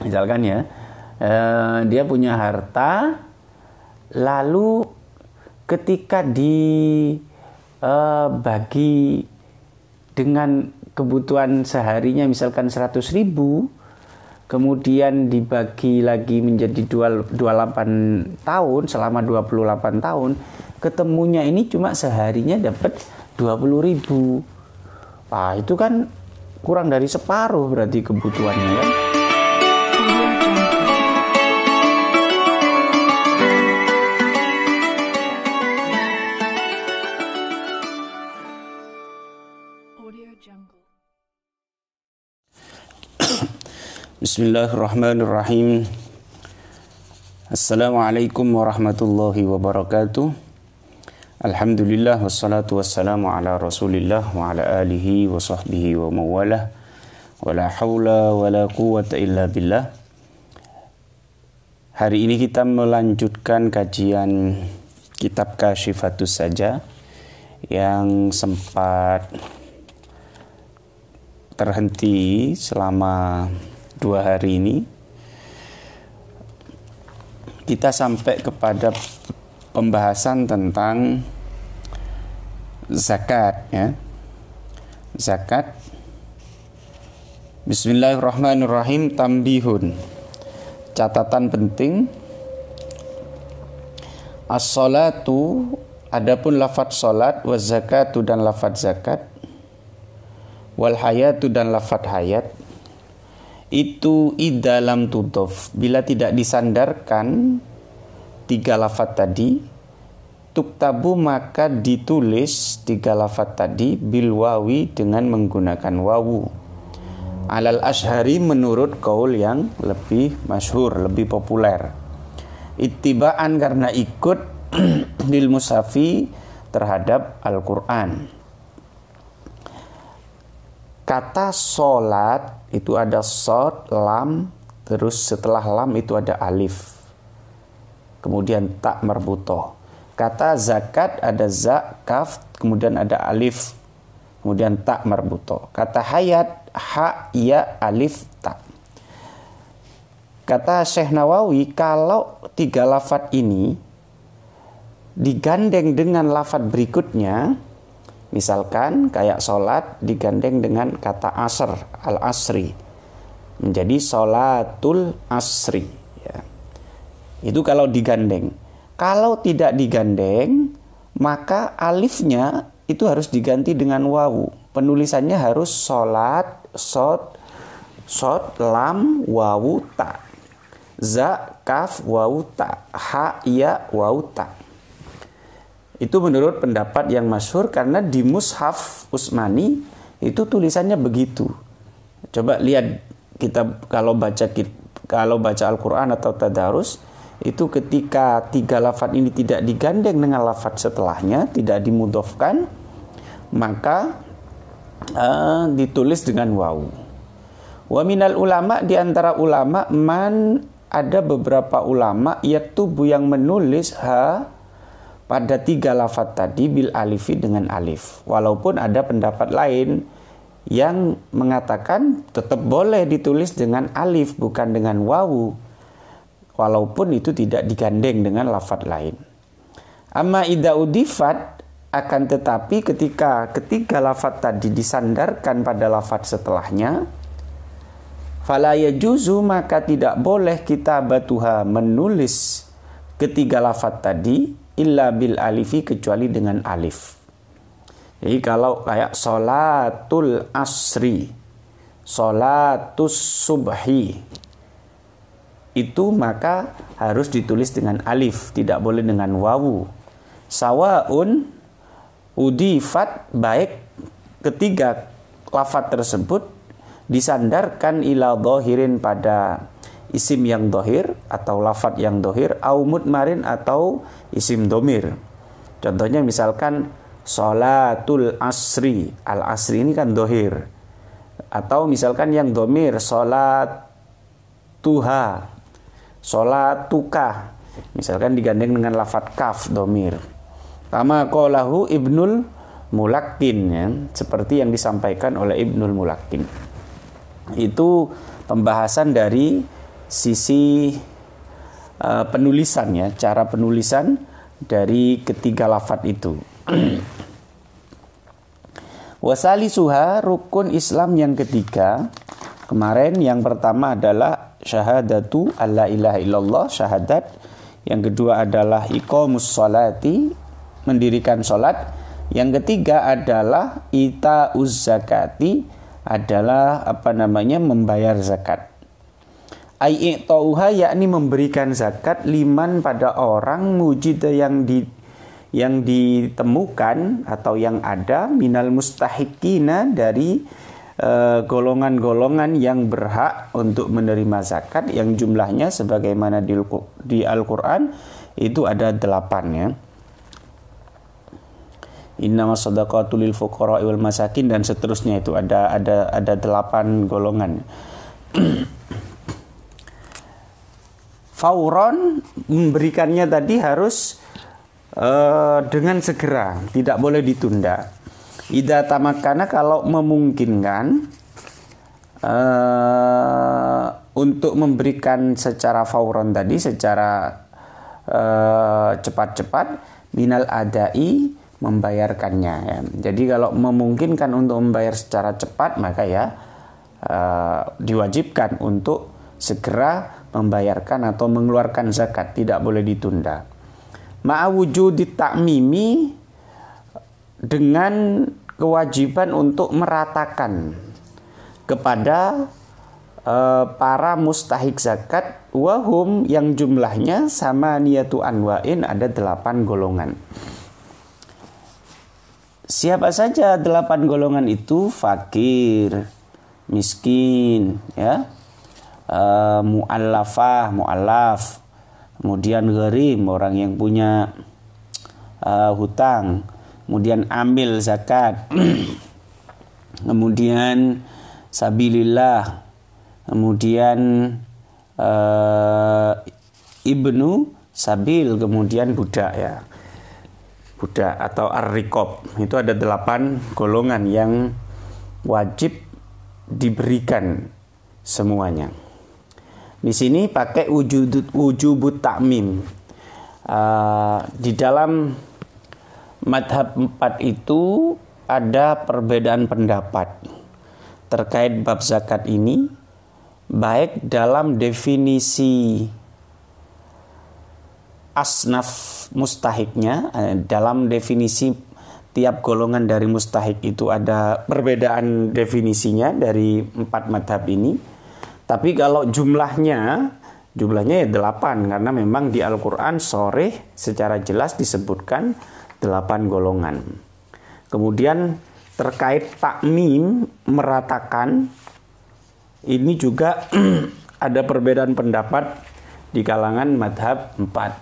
Misalkan ya, dia punya harta, lalu ketika dibagi dengan kebutuhan seharinya misalkan 100.000, kemudian dibagi lagi menjadi 28 tahun, selama 28 tahun, ketemunya ini cuma seharinya dapat 20.000. Wah, itu kan kurang dari separuh berarti kebutuhannya kan. Bismillahirrahmanirrahim. Assalamualaikum warahmatullahi wabarakatuh. Alhamdulillah wassalatu wassalamu ala Rasulillah wa ala alihi wa sahbihi wa mawalah. Wa la haula wa la quwwata illa billah. Hari ini kita melanjutkan kajian kitab Kasyifatus Saja yang sempat terhenti selama 2 hari ini. Kita sampai kepada pembahasan tentang zakat ya. Zakat. Bismillahirrahmanirrahim. Tambihun. Catatan penting. As-salatu, adapun lafadz salat, wa zakatu dan lafadz zakat, wal hayatu dan lafadz hayat, itu idalam tudof, bila tidak disandarkan 3 lafadz tadi, tuktabu maka ditulis 3 lafadz tadi bil wawi dengan menggunakan wawu. Alal ashari menurut qaul yang lebih masyhur, lebih populer. Ittibaan karena ikut lil mushafi terhadap Al-Qur'an. Kata solat itu ada sod, lam, terus setelah lam itu ada alif, kemudian tak marbutoh. Kata zakat ada za, kaf, kemudian ada alif, kemudian tak marbutoh. Kata hayat, ha, ya, alif, tak. Kata Syekh Nawawi, kalau 3 lafadz ini digandeng dengan lafadz berikutnya, misalkan kayak sholat digandeng dengan kata asr, al-asri, menjadi sholatul asri ya. Itu kalau digandeng. Kalau tidak digandeng, maka alifnya itu harus diganti dengan wawu. Penulisannya harus sholat, sod, lam, wawu, ta. Za, kaf, wawu, ta. Ha, ya, wawu, ta. Itu menurut pendapat yang masyhur, karena di mushaf Utsmani itu tulisannya begitu. Coba lihat kita kalau baca Al-Qur'an atau tadarus, itu ketika 3 lafadz ini tidak digandeng dengan lafadz setelahnya, tidak dimudhofkan, maka ditulis dengan wawu. Wa minal ulama, di antara ulama, man, ada beberapa ulama yaktubu yang menulis pada 3 lafadz tadi bil alifi dengan alif. Walaupun ada pendapat lain yang mengatakan tetap boleh ditulis dengan alif bukan dengan wawu, walaupun itu tidak digandeng dengan lafadz lain. Amma idza udifat, akan tetapi ketika ketiga lafadz tadi disandarkan pada lafadz setelahnya, fala yajuzu, maka tidak boleh kitabatuha, menulis ketiga lafadz tadi, illa bil alifi, kecuali dengan alif. Jadi kalau kayak sholatul asri, sholatus subhi, itu maka harus ditulis dengan alif, tidak boleh dengan wawu. Sawaun udifat, baik ketiga lafadz tersebut disandarkan ila dhahirin, pada isim yang dohir atau lafadz yang dohir, au mudmarin atau isim domir. Contohnya misalkan sholatul asri, al-asri ini kan dohir. Atau misalkan yang domir, sholat tuha, sholatuka, misalkan digandeng dengan lafadz kaf, domir. Kama qalahu Ibnul Mulakkin ya, seperti yang disampaikan oleh Ibnul Mulakkin. Itu pembahasan dari sisi penulisannya, cara penulisan dari ketiga lafadz itu. Wasalisuha, rukun Islam yang ketiga. Kemarin yang pertama adalah syahadatu alla ilaha illallah, syahadat. Yang kedua adalah iqamus sholati, mendirikan sholat. Yang ketiga adalah ita'uz zakati, adalah membayar zakat. Ai'tauha, yakni memberikan zakat, liman pada orang, mujida yang ditemukan atau yang ada, minal mustahiqina, dari golongan-golongan yang berhak untuk menerima zakat, yang jumlahnya sebagaimana di Al-Quran itu ada 8 ya. Innamas shadaqatu lil fuqara'i wal masakin, dan seterusnya, itu ada 8 golongan. Fauron, memberikannya tadi harus dengan segera, tidak boleh ditunda. Idza tamakkana, kalau memungkinkan untuk memberikan secara fauron tadi, secara cepat-cepat, minal adai, membayarkannya ya. Jadi kalau memungkinkan untuk membayar secara cepat, maka ya diwajibkan untuk segera membayarkan atau mengeluarkan zakat, tidak boleh ditunda. Ma'awujudi ta'mimi, dengan kewajiban untuk meratakan kepada para mustahik zakat, wahum, yang jumlahnya sama niyatu anwa'in, ada 8 golongan. Siapa saja 8 golongan itu? Fakir, miskin, ya, mu'allaf, kemudian gharim, orang yang punya hutang, kemudian amil zakat, kemudian sabilillah, kemudian ibnu sabil, kemudian budak ya, budak atau ar-riqab. Itu ada 8 golongan yang wajib diberikan semuanya. Di sini pakai wujubut ta'mim. Di dalam madhab 4 itu ada perbedaan pendapat terkait bab zakat ini, baik dalam definisi asnaf mustahiknya, dalam definisi tiap golongan dari mustahik itu ada perbedaan definisinya dari 4 madhab ini. Tapi kalau jumlahnya ya 8, karena memang di Al-Quran sharih secara jelas disebutkan 8 golongan. Kemudian terkait takmim, meratakan, ini juga ada perbedaan pendapat di kalangan madhab 4.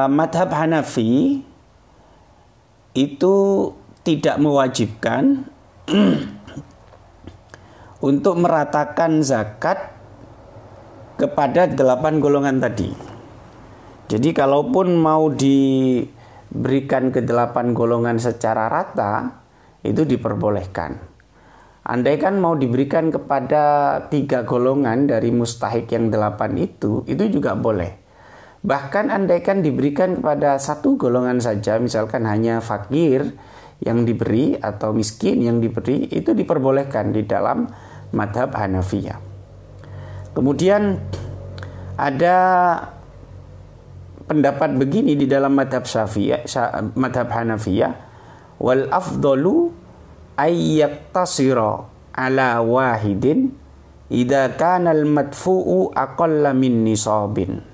Madhab Hanafi itu tidak mewajibkan untuk meratakan zakat kepada 8 golongan tadi. Jadi kalaupun mau diberikan ke 8 golongan secara rata, itu diperbolehkan. Andaikan mau diberikan kepada 3 golongan dari mustahik yang 8 itu juga boleh. Bahkan andaikan diberikan kepada 1 golongan saja, misalkan hanya fakir yang diberi atau miskin yang diberi, itu diperbolehkan di dalam madhab Hanafiyah. Kemudian ada pendapat begini di dalam madhab Hanafiyah, wal afdalu ayyaktasira ala wahidin idza kana al madfu'u aqalla min nisabin.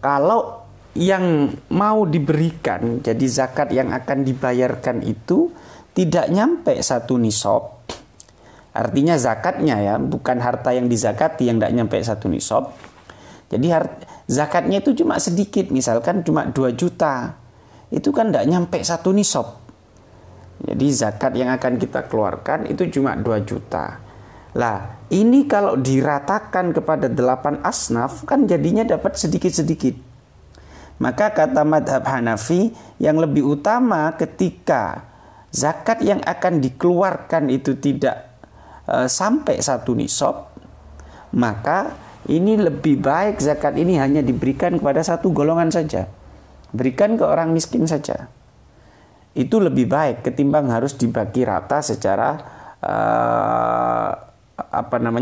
Kalau yang mau diberikan, jadi zakat yang akan dibayarkan itu tidak nyampe 1 nisab, artinya zakatnya ya, bukan harta yang dizakati yang tidak nyampe 1 nisab. Jadi zakatnya itu cuma sedikit, misalkan cuma 2 juta, itu kan tidak nyampe 1 nisab. Jadi zakat yang akan kita keluarkan itu cuma 2 juta. Lah, ini kalau diratakan kepada 8 asnaf, kan jadinya dapat sedikit-sedikit. Maka kata madhab Hanafi, yang lebih utama ketika zakat yang akan dikeluarkan itu tidak sampai 1 nisab, maka ini lebih baik zakat ini hanya diberikan kepada satu golongan saja. Berikan ke orang miskin saja. Itu lebih baik ketimbang harus dibagi rata secara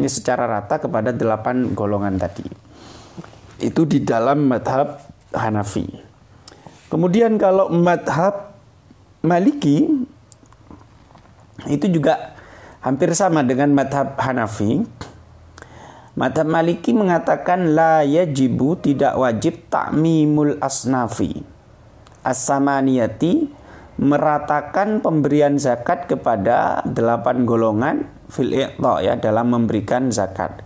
secara rata kepada 8 golongan tadi. Itu di dalam madhab Hanafi. Kemudian kalau madhab Maliki itu juga hampir sama dengan madhab Hanafi. Madhab Maliki mengatakan la yajibu, tidak wajib ta'mimul asnafi as-samaniyati, meratakan pemberian zakat kepada 8 golongan fil i'ta, ya, dalam memberikan zakat.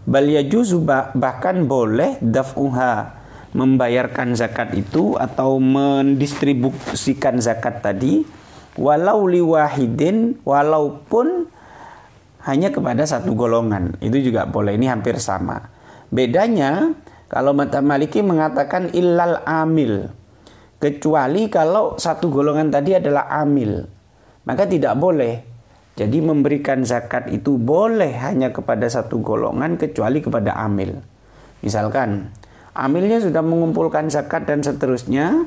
Bal yajuzu, bahkan boleh daf'uha, membayarkan zakat itu atau mendistribusikan zakat tadi, walau liwahidin, walaupun hanya kepada satu golongan, itu juga boleh. Ini hampir sama. Bedanya kalau madhab Maliki mengatakan illal amil, kecuali kalau satu golongan tadi adalah amil, maka tidak boleh. Jadi memberikan zakat itu boleh hanya kepada satu golongan kecuali kepada amil. Misalkan amilnya sudah mengumpulkan zakat dan seterusnya,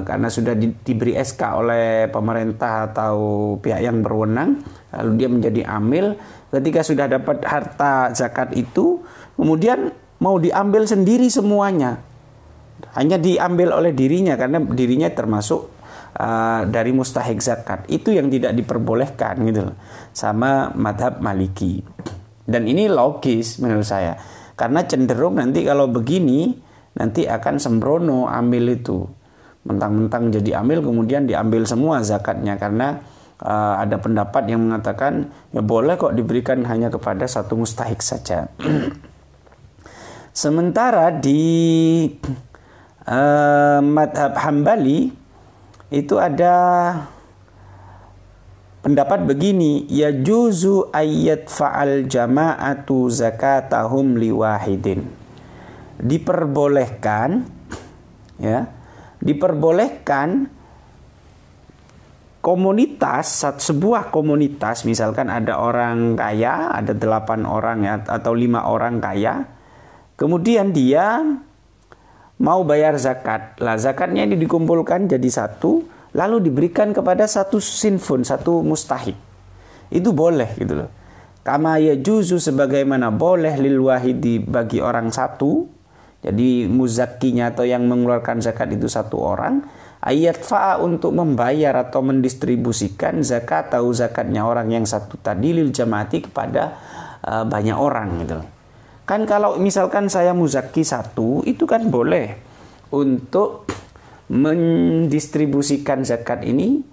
karena sudah diberi SK oleh pemerintah atau pihak yang berwenang, lalu dia menjadi amil. Ketika sudah dapat harta zakat itu, kemudian mau diambil sendiri semuanya, hanya diambil oleh dirinya karena dirinya termasuk dari mustahik zakat. Itu yang tidak diperbolehkan gitu, sama madhab Maliki. Dan ini logis menurut saya, karena cenderung nanti kalau begini nanti akan sembrono amil itu, mentang-mentang jadi amil kemudian diambil semua zakatnya, karena ada pendapat yang mengatakan ya boleh kok diberikan hanya kepada satu mustahik saja. Sementara di madhab Hambali itu ada pendapat begini, ya juzu ayat fa'al jama'atu zakatahum liwahidin, diperbolehkan, ya, diperbolehkan komunitas, sebuah komunitas, misalkan ada orang kaya, ada 8 orang ya, atau 5 orang kaya, kemudian dia mau bayar zakat. Lah zakatnya ini dikumpulkan jadi satu, lalu diberikan kepada satu sinfun, satu mustahik. Itu boleh gitu loh. Kama yajuzu, sebagaimana boleh lil wahidi, bagi orang satu. Jadi muzakkinya atau yang mengeluarkan zakat itu satu orang, ayat fa'a, untuk membayar atau mendistribusikan zakat atau zakatnya orang yang satu tadi lil jamaati, kepada banyak orang gitu loh. Kan kalau misalkan saya muzakki satu, itu kan boleh untuk mendistribusikan zakat ini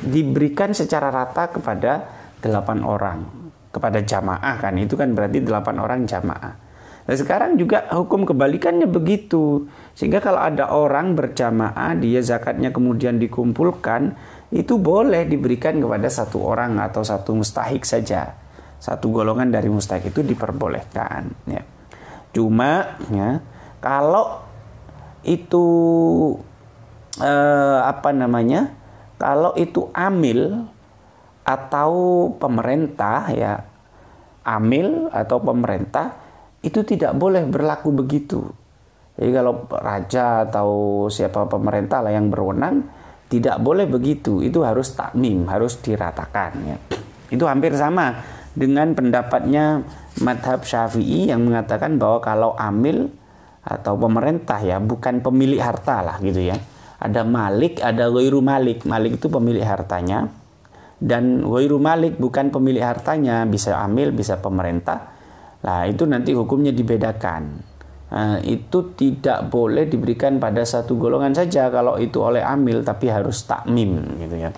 diberikan secara rata kepada 8 orang, kepada jamaah kan, itu kan berarti 8 orang jamaah. Nah sekarang juga hukum kebalikannya begitu, sehingga kalau ada orang berjamaah, dia zakatnya kemudian dikumpulkan, itu boleh diberikan kepada satu orang atau satu mustahik saja. Satu golongan dari mustahik itu diperbolehkan, ya. Cuma ya, kalau itu kalau itu amil atau pemerintah, ya, amil atau pemerintah, itu tidak boleh berlaku begitu. Jadi kalau raja atau siapa pemerintah lah yang berwenang, tidak boleh begitu. Itu harus takmim, harus diratakan, ya. Itu hampir sama dengan pendapatnya madhab Syafi'i yang mengatakan bahwa kalau amil atau pemerintah, ya, bukan pemilik harta lah gitu ya. Ada malik, ada ghairu malik. Malik itu pemilik hartanya, dan ghairu malik bukan pemilik hartanya, bisa amil, bisa pemerintah. Nah itu nanti hukumnya dibedakan. Nah, itu tidak boleh diberikan pada satu golongan saja kalau itu oleh amil, tapi harus takmim gitu ya.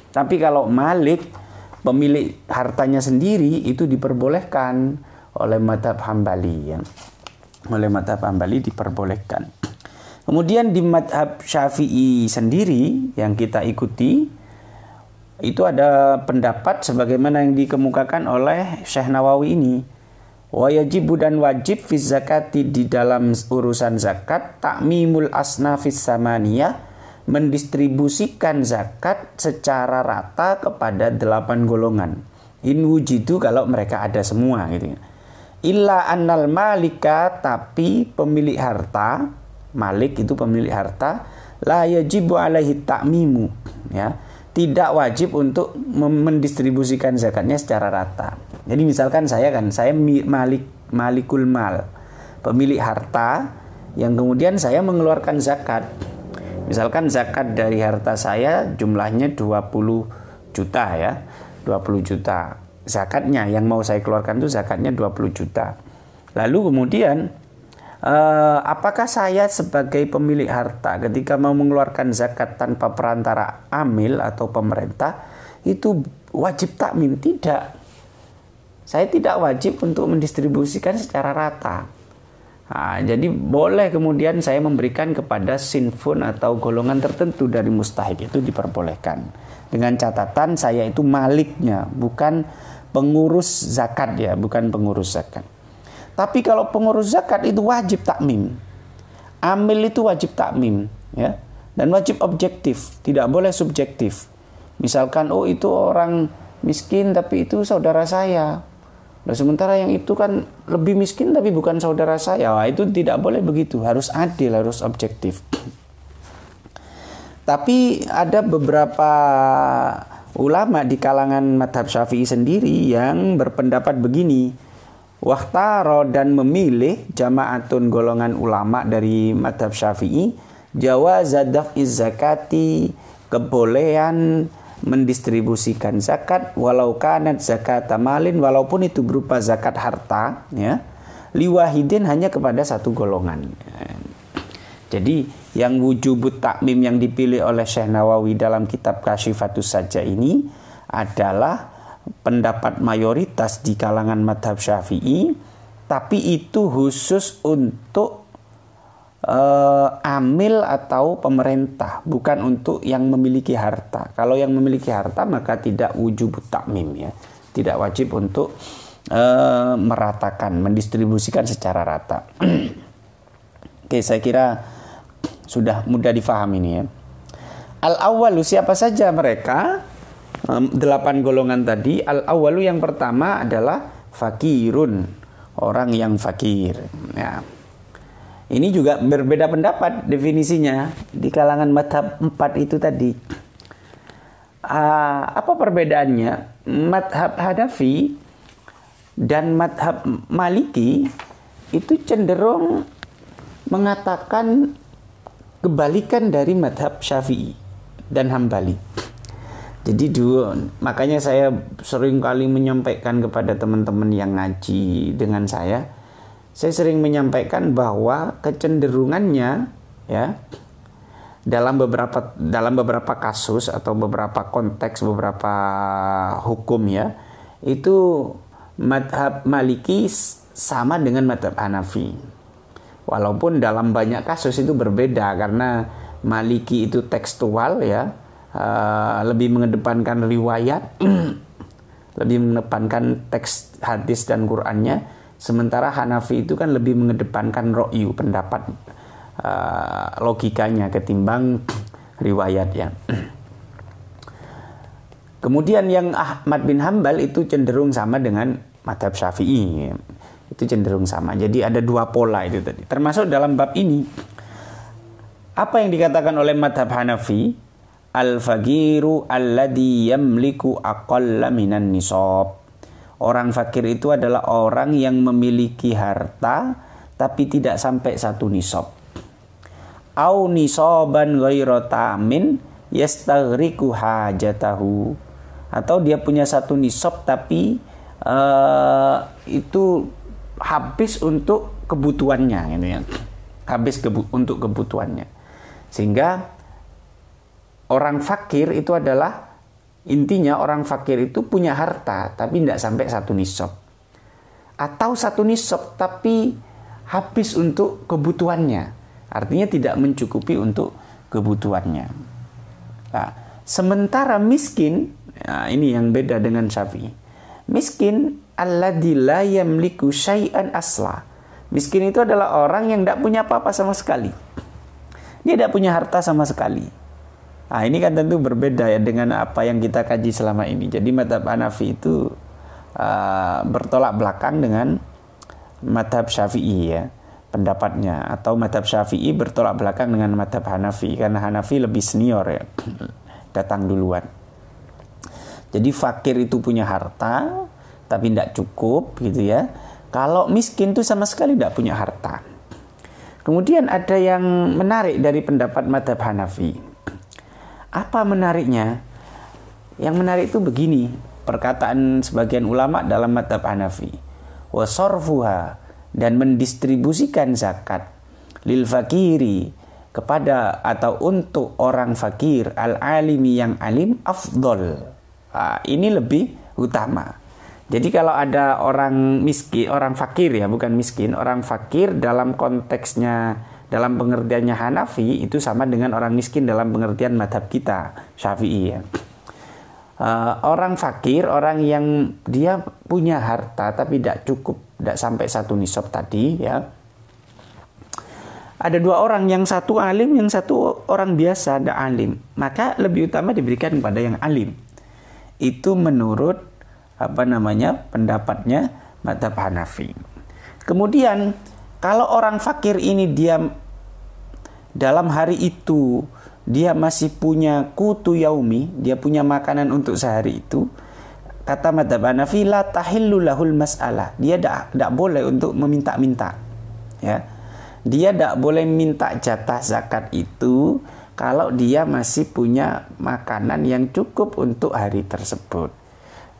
Tapi kalau malik, pemilik hartanya sendiri, itu diperbolehkan oleh madhab Hambali, ya. Oleh madhab Hambali diperbolehkan. Kemudian di madhab Syafi'i sendiri yang kita ikuti, itu ada pendapat sebagaimana yang dikemukakan oleh Syekh Nawawi ini. Wajibu, dan wajib fi zakati, di dalam urusan zakat, takmimul asnafis samaniyah, mendistribusikan zakat secara rata kepada 8 golongan. In wujidu kalau mereka ada semua gitu ya. Illa annal malika, tapi pemilik harta, malik itu pemilik harta, la yajibu alaihi ta'mimu, ya. Tidak wajib untuk mendistribusikan zakatnya secara rata. Jadi misalkan saya malikul mal, pemilik harta yang kemudian saya mengeluarkan zakat. Misalkan zakat dari harta saya jumlahnya 20 juta ya. 20 juta. Zakatnya yang mau saya keluarkan itu zakatnya 20 juta. Lalu kemudian apakah saya sebagai pemilik harta ketika mau mengeluarkan zakat tanpa perantara amil atau pemerintah itu wajib takmim? Tidak. Saya tidak wajib untuk mendistribusikan secara rata. Nah, jadi boleh kemudian saya memberikan kepada sinfun atau golongan tertentu dari mustahik, itu diperbolehkan. Dengan catatan saya itu maliknya, bukan pengurus zakat ya, bukan pengurus zakat. Tapi kalau pengurus zakat itu wajib takmim. Amil itu wajib takmim ya. Dan wajib objektif, tidak boleh subjektif. Misalkan itu orang miskin tapi itu saudara saya. Nah, sementara yang itu kan lebih miskin tapi bukan saudara saya. Wah, itu tidak boleh begitu, harus adil, harus objektif. Tapi ada beberapa ulama di kalangan madhab Syafi'i sendiri yang berpendapat begini. Wahtaro, dan memilih jama'atun golongan ulama dari madhab Syafi'i, jawazadaf zakati, kebolehan mendistribusikan zakat walau kanat zakat malin, walaupun itu berupa zakat harta ya, liwahidin, hanya kepada satu golongan. Jadi yang wujubut takmim yang dipilih oleh Syekh Nawawi dalam kitab Kasyifatus Sajjah ini adalah pendapat mayoritas di kalangan madhab Syafi'i, tapi itu khusus untuk amil atau pemerintah, bukan untuk yang memiliki harta. Kalau yang memiliki harta maka tidak wujubut takmim ya, tidak wajib untuk meratakan, mendistribusikan secara rata. Oke, saya kira sudah mudah difahami ini ya. Al-awwalu, siapa saja mereka? 8 golongan tadi. Al-awwalu, yang pertama adalah fakirun, orang yang fakir ya. Ini juga berbeda pendapat definisinya di kalangan madhab 4 itu tadi. Apa perbedaannya? Madhab Hanafi dan madhab Maliki itu cenderung mengatakan kebalikan dari madhab Syafi'i dan Hambali. Jadi makanya saya sering kali menyampaikan kepada teman-teman yang ngaji dengan saya sering menyampaikan bahwa kecenderungannya ya dalam beberapa kasus atau beberapa konteks, beberapa hukum ya, itu madhab Maliki sama dengan madhab Hanafi. Walaupun dalam banyak kasus itu berbeda, karena Maliki itu tekstual ya, lebih mengedepankan riwayat, lebih mengedepankan teks hadis dan Qur'annya. Sementara Hanafi itu kan lebih mengedepankan ro'yu, pendapat logikanya ketimbang riwayat ya. Kemudian yang Ahmad bin Hambal itu cenderung sama dengan madhab Syafi'i ya. Itu cenderung sama. Jadi ada dua pola itu tadi. Termasuk dalam bab ini, apa yang dikatakan oleh madhab Hanafi, al-faqiru alladhi yamliku aqalla minan nisab. Orang fakir itu adalah orang yang memiliki harta tapi tidak sampai 1 nisab. Au nisaban ghairu tamin yastaghriqu hajatahu. Atau dia punya 1 nisab tapi itu habis untuk kebutuhannya gitu ya. Habis untuk kebutuhannya. Sehingga orang fakir itu adalah, intinya orang fakir itu punya harta tapi tidak sampai 1 nisab. Atau 1 nisab tapi habis untuk kebutuhannya. Artinya tidak mencukupi untuk kebutuhannya. Nah, sementara miskin, nah ini yang beda dengan Syafi'i. Miskin alladzi la yamliku syai'an asla. Miskin itu adalah orang yang tidak punya apa-apa sama sekali. Dia tidak punya harta sama sekali. Nah, ini kan tentu berbeda ya dengan apa yang kita kaji selama ini. Jadi madhab Hanafi itu bertolak belakang dengan madhab Syafi'i ya pendapatnya, atau madhab Syafi'i bertolak belakang dengan madhab Hanafi, karena Hanafi lebih senior ya, datang duluan. Jadi fakir itu punya harta tapi tidak cukup gitu ya. Kalau miskin itu sama sekali tidak punya harta. Kemudian ada yang menarik dari pendapat madhab Hanafi. Apa menariknya? Yang menarik itu begini, perkataan sebagian ulama dalam madhab Hanafi. Wa sarfuha, dan mendistribusikan zakat lil fakiri, kepada atau untuk orang fakir, al alimi yang alim, afdol. Ini lebih utama. Jadi kalau ada orang miskin, orang fakir ya, bukan miskin, orang fakir dalam konteksnya, dalam pengertiannya Hanafi itu sama dengan orang miskin dalam pengertian madhab kita Syafi'i ya. Orang fakir, orang yang dia punya harta tapi tidak cukup, tidak sampai satu nisab tadi ya. Ada dua orang, yang satu alim, yang satu orang biasa, tidak alim. Maka lebih utama diberikan kepada yang alim. Itu menurut pendapatnya madhab Hanafi. Kemudian kalau orang fakir ini dia dalam hari itu dia masih punya kutu yaumi, dia punya makanan untuk sehari itu, kata madhab Hanafi, la tahillu lahul mas'alah, dia tidak boleh untuk meminta-minta ya. Dia tidak boleh minta jatah zakat itu kalau dia masih punya makanan yang cukup untuk hari tersebut,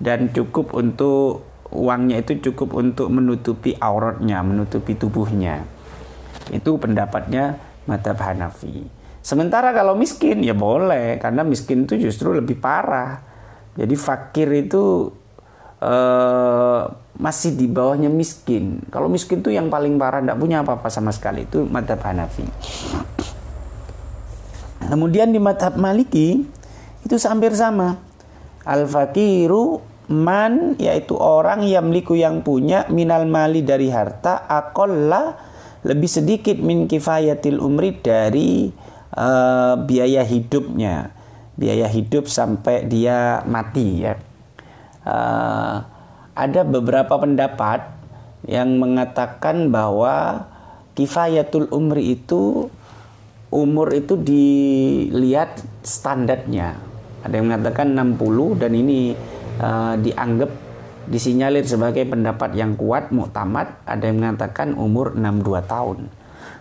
dan cukup untuk uangnya itu cukup untuk menutupi auratnya, menutupi tubuhnya. Itu pendapatnya madhab Hanafi. Sementara kalau miskin ya boleh, karena miskin itu justru lebih parah. Jadi fakir itu masih di bawahnya miskin. Kalau miskin itu yang paling parah, tidak punya apa-apa sama sekali. Itu madhab Hanafi. Kemudian di madhab Maliki itu hampir sama. Al-fakiru man, yaitu orang yamliku yang punya, minal mali dari harta, aqalla lebih sedikit, min kifayatil umri dari biaya hidupnya, biaya hidup sampai dia mati ya. Ada beberapa pendapat yang mengatakan bahwa kifayatul umri itu, umur itu dilihat standarnya. Ada yang mengatakan 60, dan ini dianggap, disinyalir sebagai pendapat yang kuat, muktamad. Ada yang mengatakan umur 62 tahun.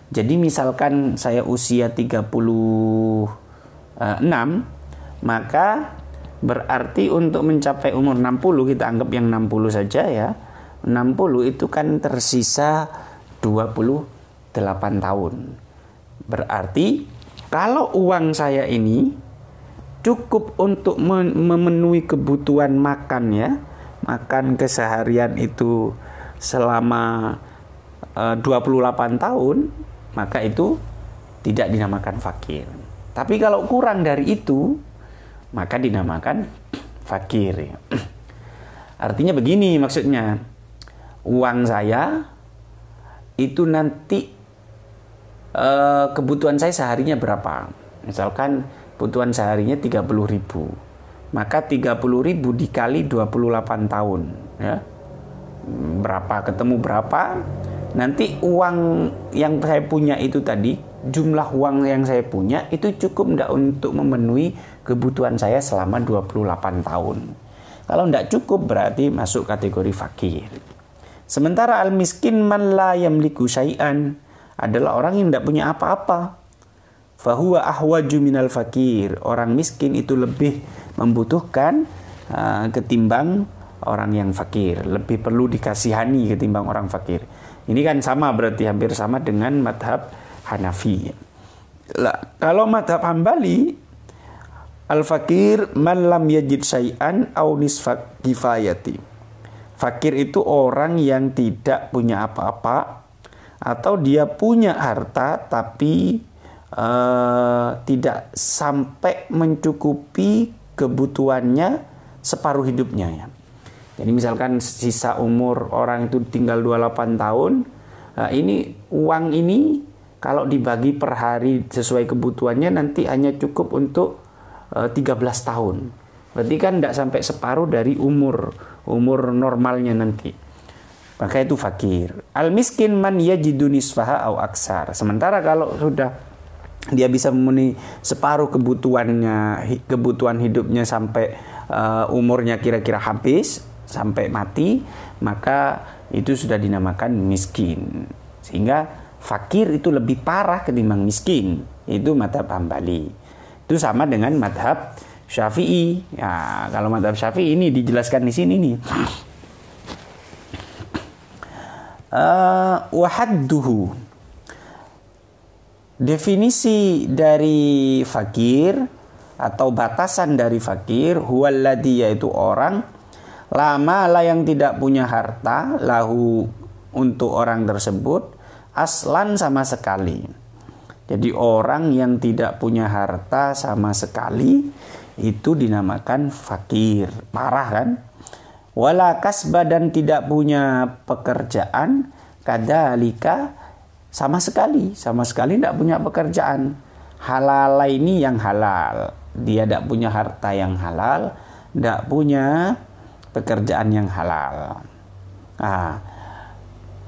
Jadi misalkan saya usia 36, maka berarti untuk mencapai umur 60, kita anggap yang 60 saja ya. 60 itu kan tersisa 28 tahun. Berarti kalau uang saya ini cukup untuk memenuhi kebutuhan makan ya, makan keseharian itu selama 28 tahun, maka itu tidak dinamakan fakir. Tapi kalau kurang dari itu, maka dinamakan fakir. Artinya begini maksudnya, uang saya itu nanti kebutuhan saya seharinya berapa. Misalkan kebutuhan seharinya 30.000, maka 30.000 dikali 28 tahun ya. Berapa, ketemu berapa? Nanti uang yang saya punya itu tadi, jumlah uang yang saya punya itu cukup enggak untuk memenuhi kebutuhan saya selama 28 tahun. Kalau enggak cukup berarti masuk kategori fakir. Sementara al-miskin man la yamliku syai'an adalah orang yang enggak punya apa-apa. Fahuwa ahwaju minal fakir. Orang miskin itu lebih membutuhkan ketimbang orang yang fakir, lebih perlu dikasihani ketimbang orang fakir. Ini kan sama, berarti hampir sama dengan madhab Hanafi. Kalau madhab Hambali, al-fakir man lam yajid syai'an au nisfa kifayati. Fakir itu orang yang tidak punya apa-apa, atau dia punya harta tapi tidak sampai mencukupi kebutuhannya separuh hidupnya ya. Jadi misalkan sisa umur orang itu tinggal 28 tahun, nah ini uang ini kalau dibagi per hari sesuai kebutuhannya nanti hanya cukup untuk 13 tahun. Berarti kan tidak sampai separuh dari umur normalnya nanti. Maka itu fakir. Al-miskin man yajidu nisfaha au aksar. Sementara kalau sudah dia bisa memenuhi separuh kebutuhan hidupnya sampai umurnya kira-kira habis, sampai mati, maka itu sudah dinamakan miskin. Sehingga fakir itu lebih parah ketimbang miskin. Itu madhab Hambali. Itu sama dengan madhab Syafi'i. Ya, kalau madhab Syafi'i ini dijelaskan di sini nih. Wahadduhu. Definisi dari fakir atau batasan dari fakir, huwaladhi, yaitu orang lama lah yang tidak punya harta, lahu untuk orang tersebut, aslan sama sekali. Jadi orang yang tidak punya harta sama sekali itu dinamakan fakir, parah kan? Wala kasba, dan tidak punya pekerjaan, kadzalika sama sekali tidak punya pekerjaan. Halal ini yang halal, dia tidak punya harta yang halal, tidak punya pekerjaan yang halal.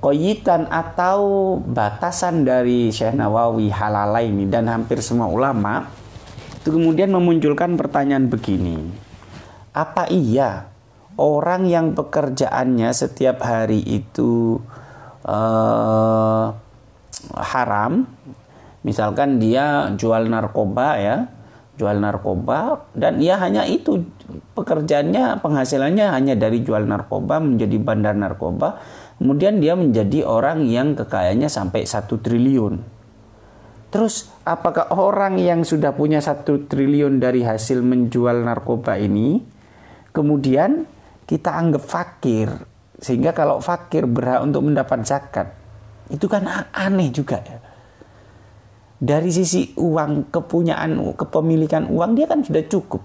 Qoyitan atau batasan dari Syekh Nawawi halal ini dan hampir semua ulama itu kemudian memunculkan pertanyaan begini. Apa iya orang yang pekerjaannya setiap hari itu haram, misalkan dia jual narkoba dan ya hanya itu pekerjaannya, penghasilannya hanya dari jual narkoba, menjadi bandar narkoba, kemudian dia menjadi orang yang kekayaannya sampai 1 triliun. Terus apakah orang yang sudah punya 1 triliun dari hasil menjual narkoba ini kemudian kita anggap fakir, sehingga kalau fakir berhak untuk mendapat zakat? Itu kan aneh juga ya. Dari sisi uang, kepemilikan uang dia kan sudah cukup.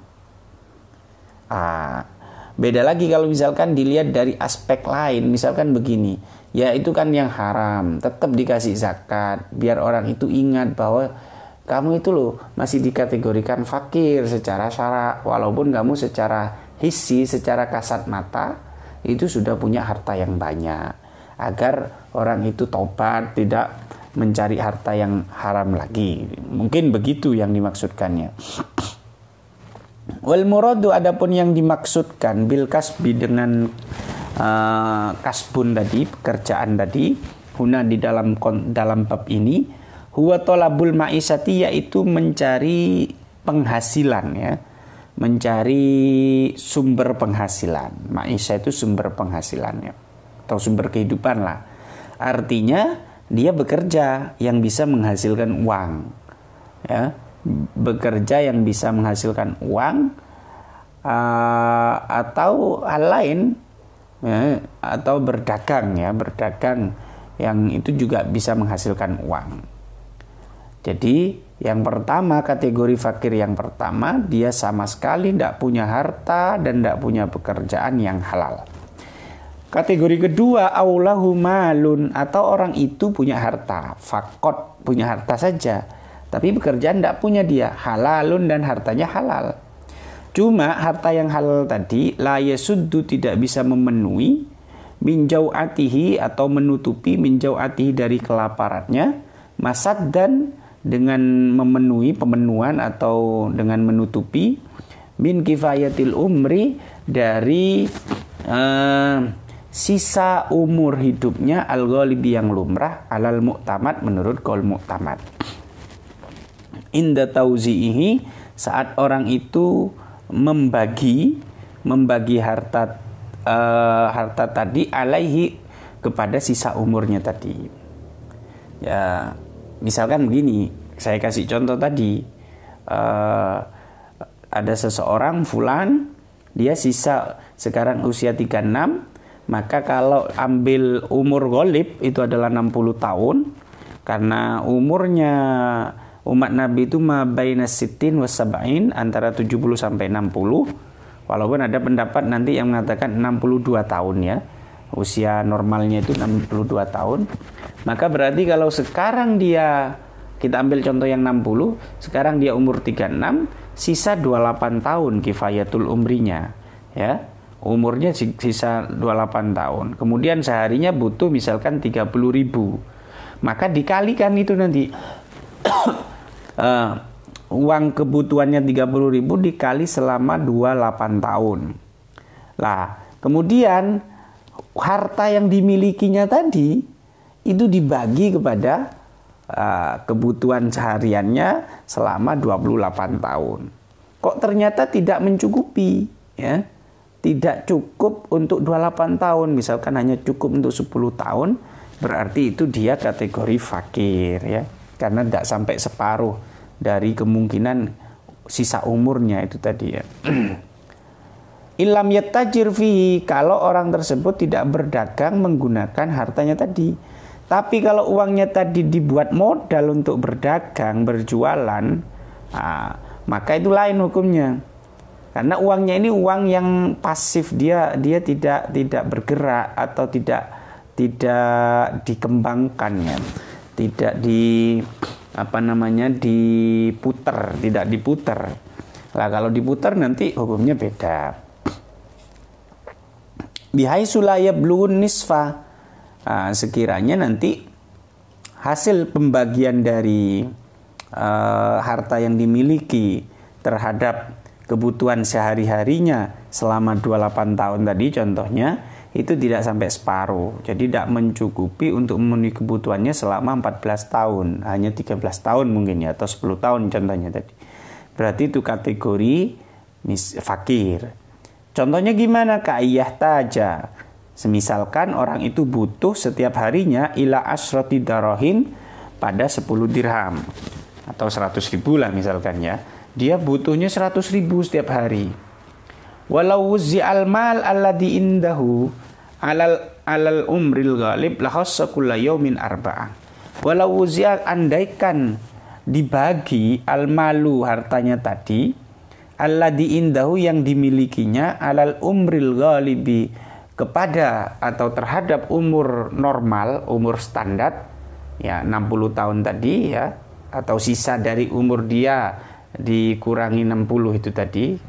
Beda lagi kalau misalkan dilihat dari aspek lain, misalkan begini, ya itu kan yang haram, tetap dikasih zakat, biar orang itu ingat bahwa kamu itu loh masih dikategorikan fakir secara syara, walaupun kamu secara hissi, secara kasat mata itu sudah punya harta yang banyak, agar orang itu tobat, tidak mencari harta yang haram lagi. Mungkin begitu yang dimaksudkannya. Wal muradu, adapun yang dimaksudkan bil kasbi dengan kasbun tadi, pekerjaan tadi, huna di dalam bab ini, huwa talabul ma'isati, yaitu mencari penghasilan ya. Mencari sumber penghasilan. Ma'isah itu sumber penghasilannya atau sumber kehidupan lah. Artinya dia bekerja yang bisa menghasilkan uang, ya, bekerja yang bisa menghasilkan uang atau hal lain, ya, atau berdagang yang itu juga bisa menghasilkan uang. Jadi yang pertama, kategori fakir yang pertama, dia sama sekali tidak punya harta dan tidak punya pekerjaan yang halal. Kategori kedua, aulahu malun, atau orang itu punya harta, fakot, punya harta saja, tapi pekerjaan tidak punya dia, halalun, dan hartanya halal. Cuma harta yang halal tadi la yasuddu, tidak bisa memenuhi min jau'atihi, atau menutupi min jau'atihi dari kelaparannya, masad, dan dengan memenuhi pemenuhan atau dengan menutupi min kifayatil umri, dari sisa umur hidupnya al-ghalibi yang lumrah, alal mu'tamad, menurut qaul mu'tamad. Inda tauzi'ihi, saat orang itu membagi harta tadi alaihi, kepada sisa umurnya tadi. Ya, misalkan begini, saya kasih contoh tadi, ada seseorang fulan, dia sisa sekarang usia 36, maka kalau ambil umur ghalib itu adalah 60 tahun, karena umurnya umat Nabi itu mabaina sittin wa sab'in, antara 70 sampai 60, walaupun ada pendapat nanti yang mengatakan 62 tahun ya, usia normalnya itu 62 tahun. Maka berarti kalau sekarang kita ambil contoh yang 60, sekarang dia umur 36, sisa 28 tahun kifayatul umrinya, ya. Umurnya sisa 28 tahun. Kemudian seharinya butuh misalkan 30.000. Maka dikalikan itu nanti. Uang kebutuhannya 30.000 dikali selama 28 tahun. Lah, kemudian harta yang dimilikinya tadi itu dibagi kepada kebutuhan sehariannya selama 28 tahun. Kok ternyata tidak mencukupi, ya? Tidak cukup untuk 28 tahun, misalkan hanya cukup untuk 10 tahun, berarti itu dia kategori fakir, ya. Karena tidak sampai separuh dari kemungkinan sisa umurnya itu tadi, ya. Ilam yattajir fihi, kalau orang tersebut tidak berdagang menggunakan hartanya tadi. Tapi kalau uangnya tadi dibuat modal untuk berdagang, berjualan, maka itu lain hukumnya. Karena uangnya ini uang yang pasif, dia tidak bergerak atau tidak dikembangkan, ya. Tidak tidak diputer. Lah kalau diputer nanti hukumnya beda. Bihaitsu la yablughu nisfa. Sekiranya nanti hasil pembagian dari harta yang dimiliki terhadap kebutuhan sehari-harinya selama 28 tahun tadi contohnya, itu tidak sampai separuh. Jadi tidak mencukupi untuk memenuhi kebutuhannya selama 14 tahun. Hanya 13 tahun mungkin, ya, atau 10 tahun contohnya tadi. Berarti itu kategori fakir. Contohnya gimana? Ka'iyah taja. Semisalkan orang itu butuh setiap harinya ila asroti darohin pada 10 dirham atau 100.000 lah misalkan, ya. Dia butuhnya 100.000 setiap hari. Walau wuzzi'al mal alladhi indahu alal umril ghalib la khassa kulla yaumin arba'ah. Walau wuzzi'al, andaikan dibagi al malu hartanya tadi alladhi indahu yang dimilikinya alal umril ghalibi kepada atau terhadap umur normal, umur standar, ya, 60 tahun tadi, ya, atau sisa dari umur dia dikurangi 60 itu tadi.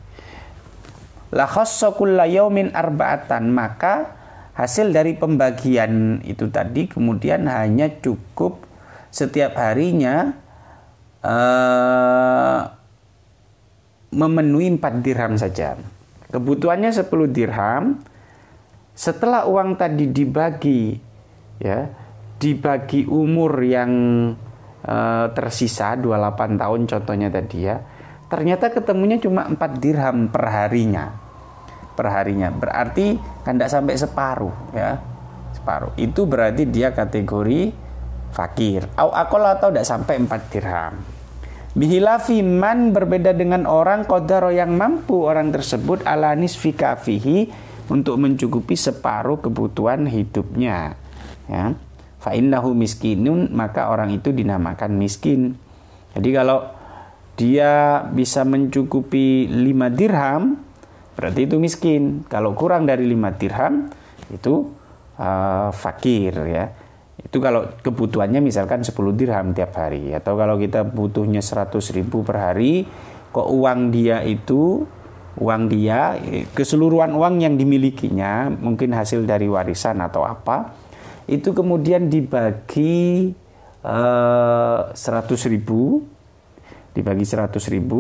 La khassa kulla yaumin arba'atan, maka hasil dari pembagian itu tadi kemudian hanya cukup setiap harinya memenuhi 4 dirham saja. Kebutuhannya 10 dirham. Setelah uang tadi dibagi, ya, dibagi umur yang tersisa 28 tahun contohnya tadi, ya, ternyata ketemunya cuma 4 dirham per harinya. Berarti kan tidak sampai separuh, ya. Separuh. Itu berarti dia kategori fakir. Atau tidak sampai 4 dirham. Bihilafi man, berbeda dengan orang qadaro yang mampu orang tersebut ala nisfi kafihi, untuk mencukupi separuh kebutuhan hidupnya, ya. Fa innahu miskinun, maka orang itu dinamakan miskin. Jadi kalau dia bisa mencukupi 5 dirham, berarti itu miskin. Kalau kurang dari 5 dirham, itu fakir, ya. Itu kalau kebutuhannya misalkan 10 dirham tiap hari. Atau kalau kita butuhnya 100.000 per hari, kok uang dia, keseluruhan uang yang dimilikinya, mungkin hasil dari warisan atau apa, itu kemudian dibagi 100.000,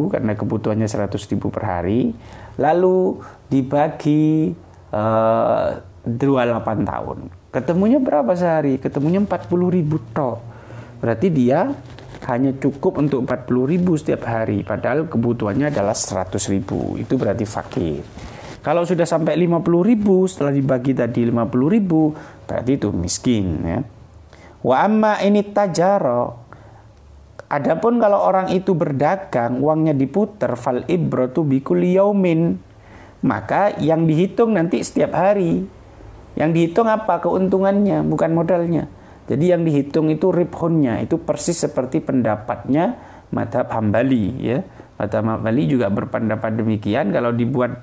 karena kebutuhannya 100.000 per hari, lalu dibagi 28 tahun. Ketemunya berapa sehari? Ketemunya 40.000 tok. Berarti dia hanya cukup untuk 40.000 setiap hari, padahal kebutuhannya adalah 100.000. Itu berarti fakir. Kalau sudah sampai 50.000 setelah dibagi tadi 50.000, berarti itu miskin, ya. Wa amma ini tajaro. Adapun kalau orang itu berdagang, uangnya diputer, fal ibratu bikulli yaumin, maka yang dihitung nanti setiap hari. Yang dihitung apa? Keuntungannya, bukan modalnya. Jadi yang dihitung itu ribhunnya, itu persis seperti pendapatnya mazhab Hambali, ya. Mazhab Hambali juga berpendapat demikian, kalau dibuat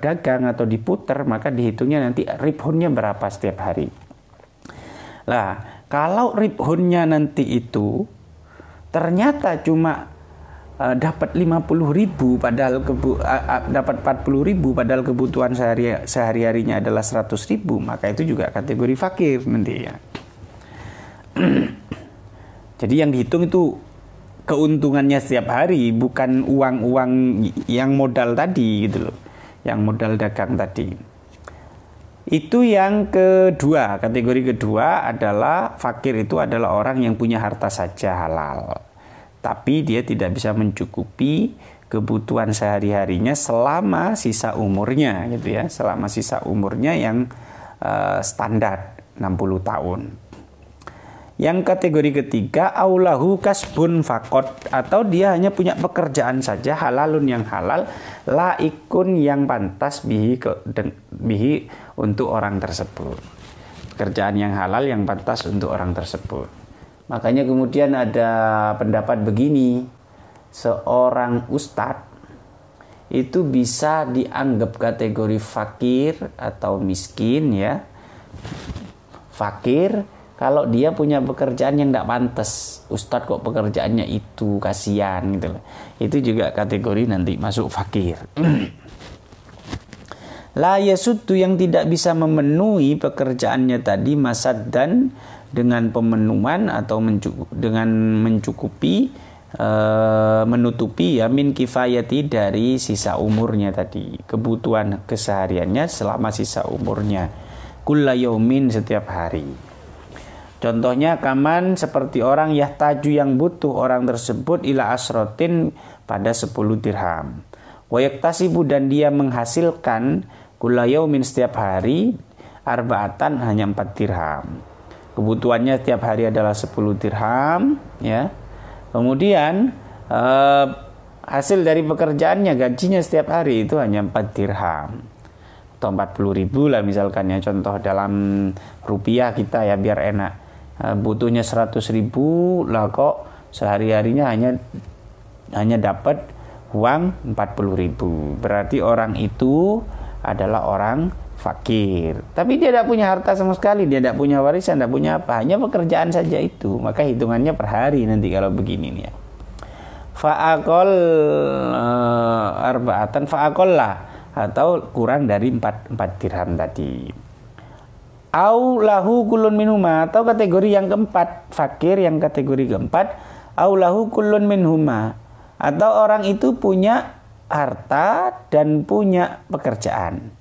dagang atau diputer, maka dihitungnya nanti ribhunnya berapa setiap hari. Lah, kalau ribhunnya nanti itu ternyata cuma dapat 50.000 padahal dapat 40.000 padahal kebutuhan sehari-harinya adalah 100.000, maka itu juga kategori fakir nanti ya. Jadi yang dihitung itu keuntungannya setiap hari, bukan uang-uang yang modal tadi gitu loh, yang modal dagang tadi. Itu yang kedua. Kategori kedua adalah fakir itu adalah orang yang punya harta saja halal, tapi dia tidak bisa mencukupi kebutuhan sehari-harinya selama sisa umurnya gitu ya, selama sisa umurnya yang standar 60 tahun. Yang kategori ketiga, aulahu kasbun fakot, atau dia hanya punya pekerjaan saja, halalun yang halal, laikun yang pantas bihi untuk orang tersebut. Pekerjaan yang halal yang pantas untuk orang tersebut. Makanya kemudian ada pendapat begini, seorang ustadz itu bisa dianggap kategori fakir atau miskin ya. Fakir kalau dia punya pekerjaan yang tidak pantas. Ustadz kok pekerjaannya itu, kasihan gitu loh. Itu juga kategori nanti masuk fakir. La yasuddu, yang tidak bisa memenuhi pekerjaannya tadi, masad dan dengan pemenuhan atau dengan mencukupi, menutupi ya min kifayati dari sisa umurnya tadi, kebutuhan kesehariannya selama sisa umurnya, kulla yaumin, setiap hari. Contohnya kaman seperti orang yahtaju yang butuh orang tersebut ila asrotin pada 10 dirham. Wa yaktasibu, dan dia menghasilkan kulla yaumin setiap hari arba'atan hanya 4 dirham. Kebutuhannya setiap hari adalah 10 dirham ya. Kemudian hasil dari pekerjaannya, gajinya setiap hari itu hanya 4 dirham atau 40.000 lah misalkan ya, contoh dalam rupiah kita ya biar enak. Butuhnya 100.000 lah, kok sehari-harinya hanya dapat uang 40.000. Berarti orang itu adalah orang fakir. Tapi dia tidak punya harta sama sekali, dia tidak punya warisan, tidak punya apa, hanya pekerjaan saja itu. Maka hitungannya per hari nanti kalau begini nih ya. Fa'akol arba'atan fa'akol lah, atau kurang dari 4 dirham tadi. Au lahu kullun minhuma, atau kategori yang keempat, fakir yang kategori keempat, au lahu kullun minhuma, atau orang itu punya harta dan punya pekerjaan.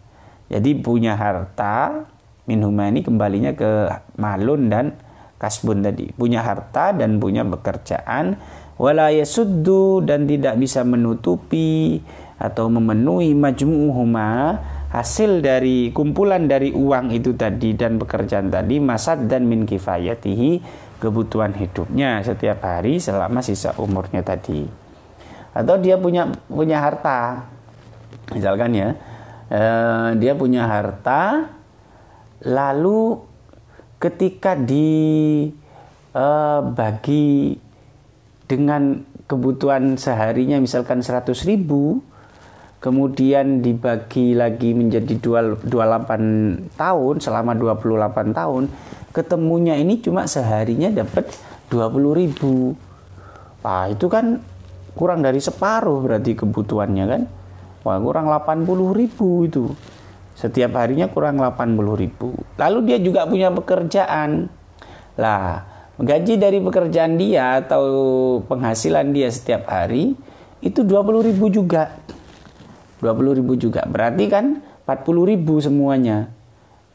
Jadi punya harta, minhuma ini kembalinya ke malun dan kasbun tadi, punya harta dan punya pekerjaan, wala yasuddu, dan tidak bisa menutupi atau memenuhi majmu'uhuma, hasil dari kumpulan dari uang itu tadi dan pekerjaan tadi, masad dan min kifayatihi, kebutuhan hidupnya setiap hari selama sisa umurnya tadi. Atau dia punya harta, misalkan ya, dia punya harta, lalu ketika dibagi dengan kebutuhan seharinya misalkan 100.000, kemudian dibagi lagi menjadi 28 tahun, selama 28 tahun, ketemunya ini cuma seharinya dapat 20.000. Wah, itu kan kurang dari separuh berarti kebutuhannya kan. Wah, kurang 80.000 itu. Setiap harinya kurang 80.000. Lalu dia juga punya pekerjaan. Lah, gaji dari pekerjaan dia atau penghasilan dia setiap hari itu 20.000 juga. 20.000 juga, berarti kan 40.000 semuanya.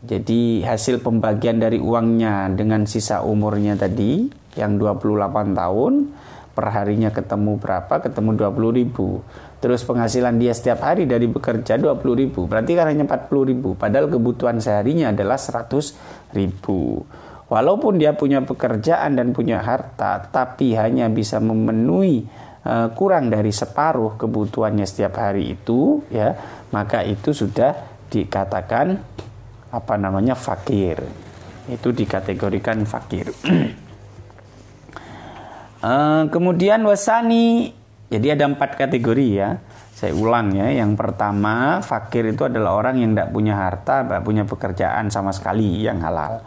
Jadi hasil pembagian dari uangnya dengan sisa umurnya tadi yang 28 tahun, per harinya ketemu berapa? Ketemu 20.000. Terus penghasilan dia setiap hari dari bekerja 20.000, berarti kan hanya 40.000, padahal kebutuhan seharinya adalah 100.000. Walaupun dia punya pekerjaan dan punya harta, tapi hanya bisa memenuhi kurang dari separuh kebutuhannya setiap hari itu ya, maka itu sudah dikatakan fakir. Itu dikategorikan fakir. Kemudian wasani, jadi ada 4 kategori ya. Saya ulang ya. Yang pertama, fakir itu adalah orang yang tidak punya harta, tidak punya pekerjaan sama sekali yang halal.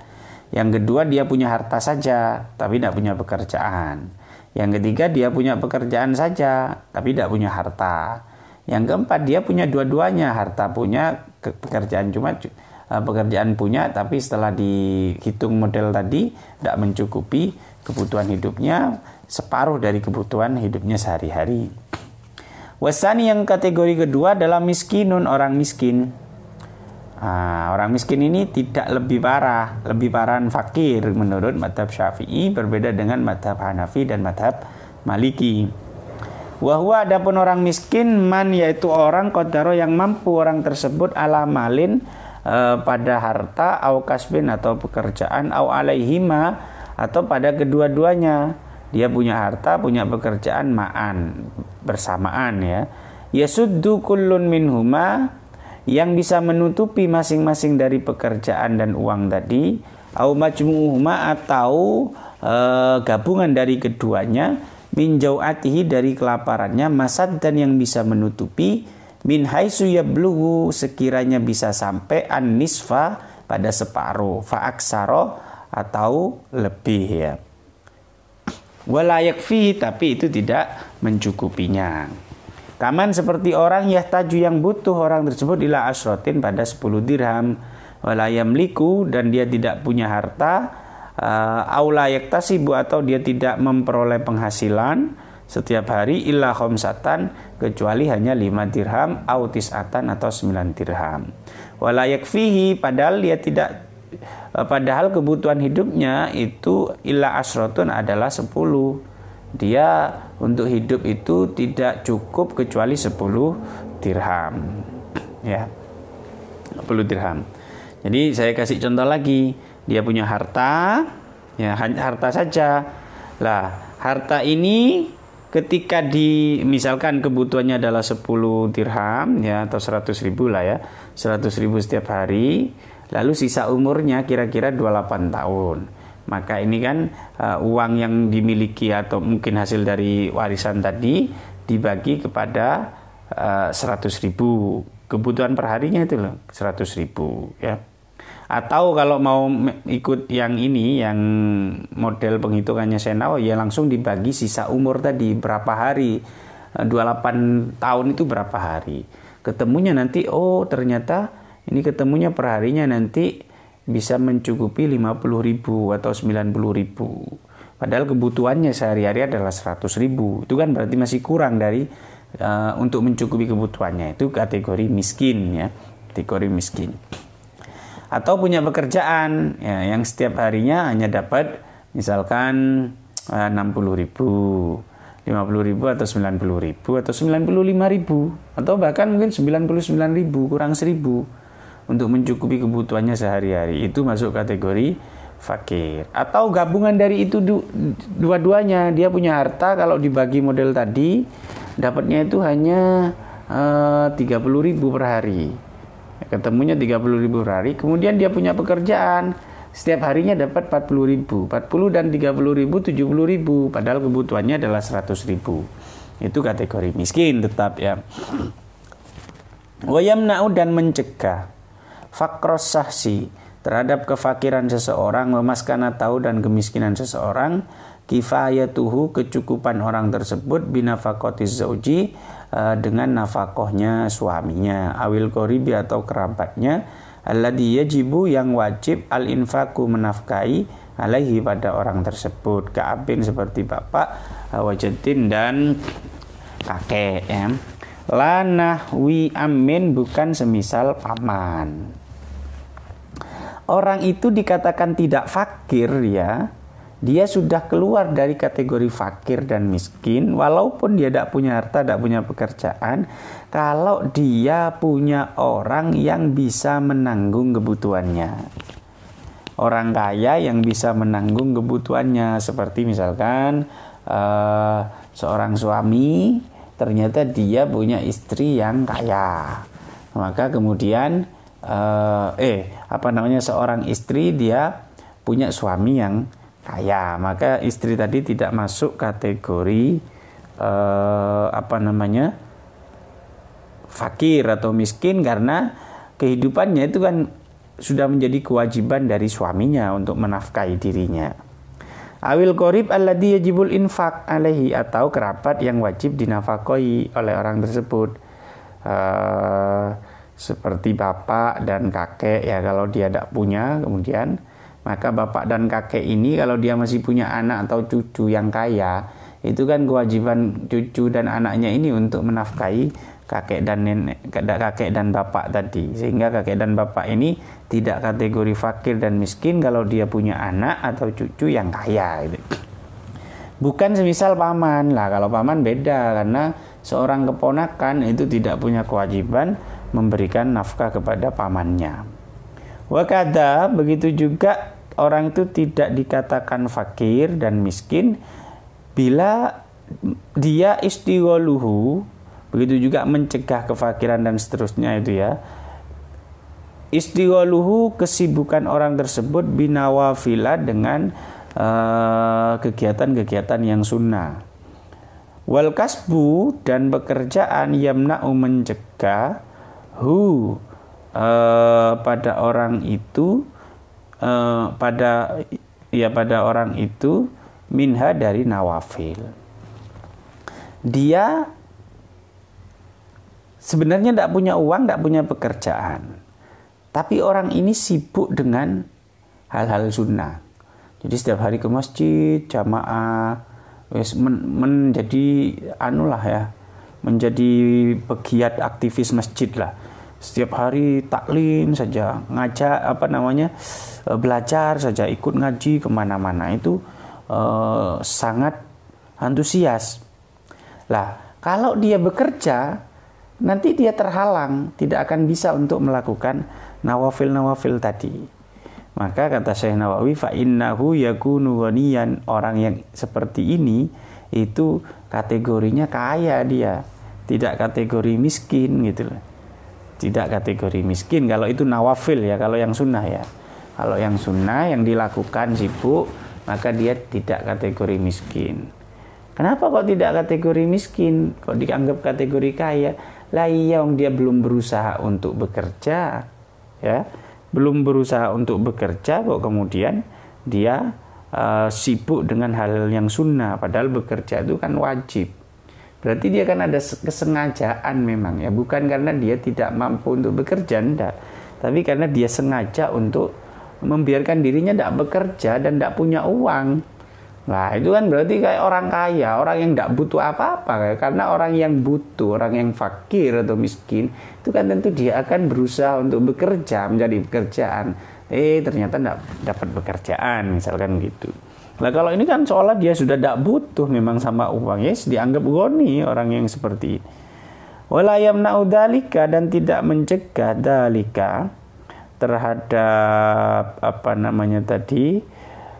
Yang kedua, dia punya harta saja tapi tidak punya pekerjaan. Yang ketiga, dia punya pekerjaan saja tapi tidak punya harta. Yang keempat, dia punya dua-duanya, harta punya, pekerjaan pekerjaan punya, tapi setelah dihitung model tadi tidak mencukupi kebutuhan hidupnya, separuh dari kebutuhan hidupnya sehari-hari. Wasani yang kategori kedua adalah miskinun, orang miskin. Orang miskin ini tidak lebih parah fakir menurut madhab Syafi'i, berbeda dengan madhab Hanafi dan madhab Maliki. Wahwa adapun orang miskin man, yaitu orang qadaro yang mampu orang tersebut ala malin, pada harta, au kasbin atau pekerjaan, au alaihima atau pada kedua-duanya. Dia punya harta, punya pekerjaan ma'an, bersamaan ya. Yasuddu kullun minhuma, yang bisa menutupi masing-masing dari pekerjaan dan uang tadi, au majmu'uhuma atau gabungan dari keduanya, min jau'atihi dari kelaparannya, masad dan yang bisa menutupi, min haitsu yablughu sekiranya bisa sampai an nisfa pada separuh, fa aksaro atau lebih ya. Wala yakfi, tapi itu tidak mencukupinya. Kaman seperti orang yahtaju yang butuh orang tersebut ila asrotin pada 10 dirham, wala yamliku dan dia tidak punya harta, aula yaktasibu atau dia tidak memperoleh penghasilan setiap hari illa khamsatan kecuali hanya 5 dirham, au tis'atan atau 9 dirham. Wala yakfihi padahal dia tidak, padahal kebutuhan hidupnya itu illa asrotun adalah 10. Dia untuk hidup itu tidak cukup kecuali 10 dirham. Ya. 10 dirham. Jadi saya kasih contoh lagi. Dia punya harta, ya harta saja. Lah, harta ini ketika misalkan kebutuhannya adalah 10 dirham ya, atau 100.000 lah ya. 100.000 setiap hari. Lalu sisa umurnya kira-kira 28 tahun. Maka ini kan uang yang dimiliki atau mungkin hasil dari warisan tadi dibagi kepada 100.000. Kebutuhan perharinya itu loh 100.000 ya. Atau kalau mau ikut yang ini, yang model penghitungannya Senawa, ya langsung dibagi sisa umur tadi berapa hari. 28 tahun itu berapa hari. Ketemunya nanti, oh ternyata ini ketemunya perharinya nanti bisa mencukupi 50.000 atau 90.000. Padahal kebutuhannya sehari-hari adalah 100.000. Itu kan berarti masih kurang dari untuk mencukupi kebutuhannya. Itu kategori miskin ya, kategori miskin. Atau punya pekerjaan ya, yang setiap harinya hanya dapat misalkan 60.000, 50.000 atau 90.000 atau 95.000 atau bahkan mungkin 99.000 kurang 1.000 untuk mencukupi kebutuhannya sehari-hari. Itu masuk kategori fakir. Atau gabungan dari itu dua-duanya. Dia punya harta, kalau dibagi model tadi dapatnya itu hanya 30.000 per hari. Ketemunya 30.000 per hari. Kemudian dia punya pekerjaan, setiap harinya dapat 40.000. 40 dan 30.000 70.000. Padahal kebutuhannya adalah 100.000. Itu kategori miskin tetap ya. Wayamna'u dan mencegah fakros sahsi terhadap kefakiran seseorang, memaskana tahu dan kemiskinan seseorang, kifayatuhu kecukupan orang tersebut, binafakotis zauji dengan nafakohnya suaminya, awil qoribi atau kerabatnya, alladhi yajibu yang wajib al-infaku menafkahi alaihi pada orang tersebut, ka'abin seperti bapak, wajadin dan kakek ya. La nahwi amin bukan semisal paman. Orang itu dikatakan tidak fakir ya, dia sudah keluar dari kategori fakir dan miskin walaupun dia tidak punya harta, tidak punya pekerjaan, kalau dia punya orang yang bisa menanggung kebutuhannya. Orang kaya yang bisa menanggung kebutuhannya, seperti misalkan seorang suami ternyata dia punya istri yang kaya, maka kemudian seorang istri dia punya suami yang kaya, maka istri tadi tidak masuk kategori fakir atau miskin, karena kehidupannya itu kan sudah menjadi kewajiban dari suaminya untuk menafkahi dirinya. Awil qorib alladhi yajibul infaq alaihi, atau kerabat yang wajib dinafakoi oleh orang tersebut. Seperti bapak dan kakek ya, kalau dia tidak punya, kemudian maka bapak dan kakek ini kalau dia masih punya anak atau cucu yang kaya, itu kan kewajiban cucu dan anaknya ini untuk menafkahi kakek dan nenek, kakek dan bapak tadi, sehingga kakek dan bapak ini tidak kategori fakir dan miskin kalau dia punya anak atau cucu yang kaya gitu. Bukan semisal paman lah, kalau paman beda, karena seorang keponakan itu tidak punya kewajiban memberikan nafkah kepada pamannya. Wakada, begitu juga orang itu tidak dikatakan fakir dan miskin bila dia istighaluhu, begitu juga mencegah kefakiran dan seterusnya itu ya. Istighaluhu, kesibukan orang tersebut binawafila, dengan kegiatan-kegiatan yang sunnah. Wal kasbu, dan pekerjaan yamna'u, mencegah pada orang itu pada orang itu minha, dari nawafil. Dia sebenarnya tidak punya uang, tidak punya pekerjaan, tapi orang ini sibuk dengan hal-hal sunnah. Jadi setiap hari ke masjid jamaah, menjadi menjadi pegiat aktivis masjid lah. Setiap hari taklim saja, belajar saja, ikut ngaji kemana-mana, itu sangat antusias. Lah, kalau dia bekerja, nanti dia terhalang, tidak akan bisa untuk melakukan nawafil tadi. Maka kata Syekh Nawawi, fa innahu yakunu ghaniyan, orang yang seperti ini itu kategorinya kaya, dia tidak kategori miskin gitu loh. Tidak kategori miskin kalau itu nawafil ya, kalau yang sunnah ya. Kalau yang sunnah yang dilakukan sibuk, maka dia tidak kategori miskin. Kenapa kok tidak kategori miskin? Kok dianggap kategori kaya? Lah iya, dia belum berusaha untuk bekerja, ya, belum berusaha untuk bekerja kok kemudian dia sibuk dengan hal yang sunnah, padahal bekerja itu kan wajib. Berarti dia kan ada kesengajaan memang ya, bukan karena dia tidak mampu untuk bekerja, enggak, tapi karena dia sengaja untuk membiarkan dirinya tidak bekerja dan tidak punya uang. Nah itu kan berarti kayak orang kaya, orang yang tidak butuh apa-apa. Karena orang yang butuh, orang yang fakir atau miskin, itu kan tentu dia akan berusaha untuk bekerja, mencari pekerjaan. Ternyata tidak dapat pekerjaan, misalkan gitu. Nah kalau ini kan seolah dia sudah tidak butuh memang sama uang, yes, dianggap ghani orang yang seperti ini. Wala yamna'u dzalika, dan tidak mencegah dzalika terhadap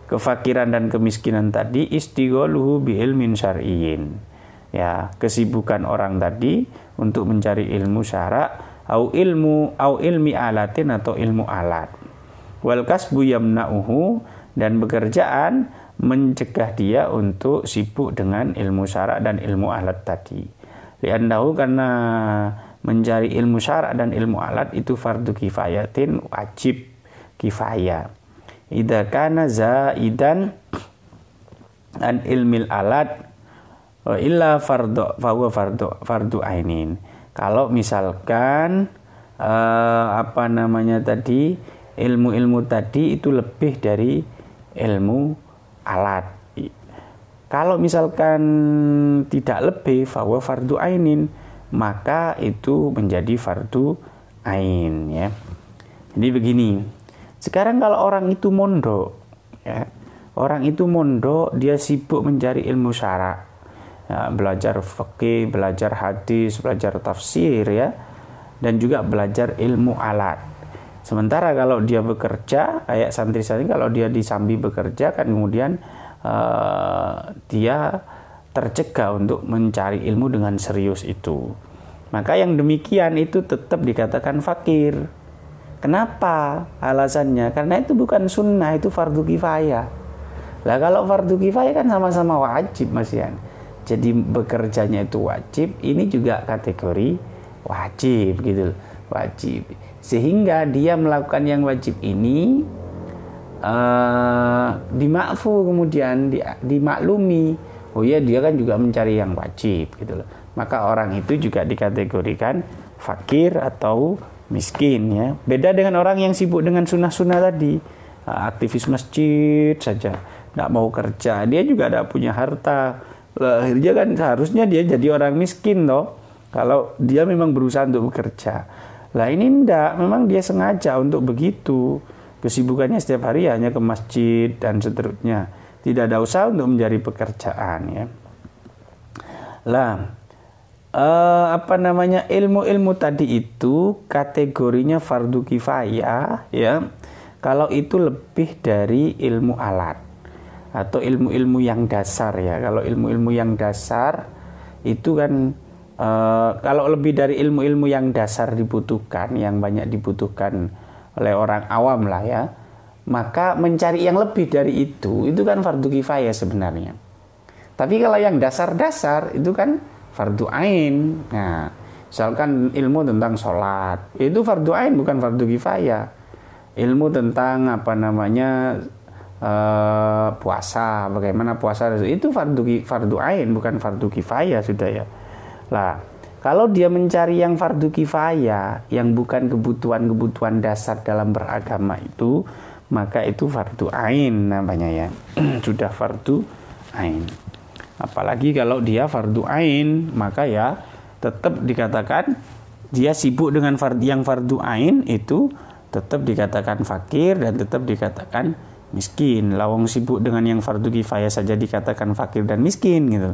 kefakiran dan kemiskinan tadi, istighaluhu bi ilmin syar'iyyin. Ya, kesibukan orang tadi untuk mencari ilmu syara, au ilmi alatin, atau ilmu alat. Wal kasbu yamna'uhu, dan pekerjaan mencegah dia untuk sibuk dengan ilmu syara dan ilmu alat tadi. Li'annahu, karena mencari ilmu syara dan ilmu alat itu fardu kifayatin, wajib kifayah. Idza kana zaidan an ilmil alat wa illa fardu ainin. Kalau misalkan ilmu-ilmu tadi itu lebih dari ilmu alat. Kalau misalkan tidak lebih, fahuwa fardu ainin, maka itu menjadi fardu ain ya. Jadi begini. Sekarang kalau orang itu mondok, ya, orang itu mondok, dia sibuk mencari ilmu syara, ya, belajar fikih, belajar hadis, belajar tafsir, ya, dan juga belajar ilmu alat. Sementara kalau dia bekerja, kayak santri-santri, kalau dia disambi bekerja, kan kemudian dia tercegah untuk mencari ilmu dengan serius itu. Maka yang demikian itu tetap dikatakan fakir. Kenapa? Alasannya karena itu bukan sunnah, itu fardu kifayah. Lah kalau fardu kifayah kan sama-sama wajib, Mas Yan. Jadi bekerjanya itu wajib, ini juga kategori wajib gitu, wajib. Sehingga dia melakukan yang wajib ini dimakfu, kemudian dimaklumi, oh ya dia kan juga mencari yang wajib gitu loh, maka orang itu juga dikategorikan fakir atau miskin ya. Beda dengan orang yang sibuk dengan sunnah-sunnah tadi, aktivis masjid saja, tidak mau kerja, dia juga tidak punya harta, akhirnya kan seharusnya dia jadi orang miskin toh kalau dia memang berusaha untuk bekerja. Lah ini enggak, memang dia sengaja untuk begitu. Kesibukannya setiap hari hanya ke masjid dan seterusnya. Tidak ada usaha untuk mencari pekerjaan ya. Lah, ilmu-ilmu tadi itu kategorinya fardu kifayah ya. Kalau itu lebih dari ilmu alat atau ilmu-ilmu yang dasar ya. Kalau ilmu-ilmu yang dasar itu kan kalau lebih dari ilmu-ilmu yang dasar dibutuhkan, yang banyak dibutuhkan oleh orang awam lah ya, maka mencari yang lebih dari itu kan fardu kifayah sebenarnya. Tapi kalau yang dasar-dasar itu kan fardu ain. Nah, misalkan ilmu tentang sholat, itu fardu ain bukan fardu kifayah. Ilmu tentang puasa, bagaimana puasa itu fardu ain bukan fardu kifayah sudah ya. Lah, kalau dia mencari yang fardu kifayah, yang bukan kebutuhan-kebutuhan dasar dalam beragama itu, maka itu fardu ain namanya ya. Sudah fardu ain. Apalagi kalau dia fardu ain, maka ya tetap dikatakan dia sibuk dengan yang fardu ain itu tetap dikatakan fakir dan tetap dikatakan miskin. Lawang sibuk dengan yang fardu kifayah saja dikatakan fakir dan miskin gitu.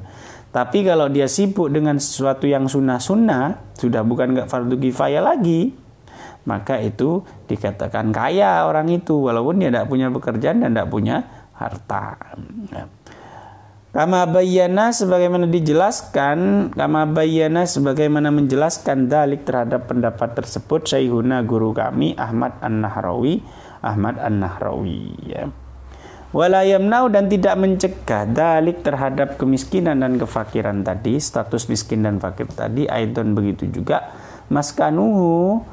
Tapi kalau dia sibuk dengan sesuatu yang sunnah-sunnah, sudah bukan nggak fardu kifayah lagi, maka itu dikatakan kaya orang itu, walaupun dia tidak punya pekerjaan dan tidak punya harta. Kama bayyana sebagaimana menjelaskan dalik terhadap pendapat tersebut Syekhuna guru kami Ahmad An-Nahrawi ya. Wala yamna'u dan tidak mencegah dalik terhadap kemiskinan dan kefakiran tadi, status miskin dan fakir tadi, aidon begitu juga maskanuhu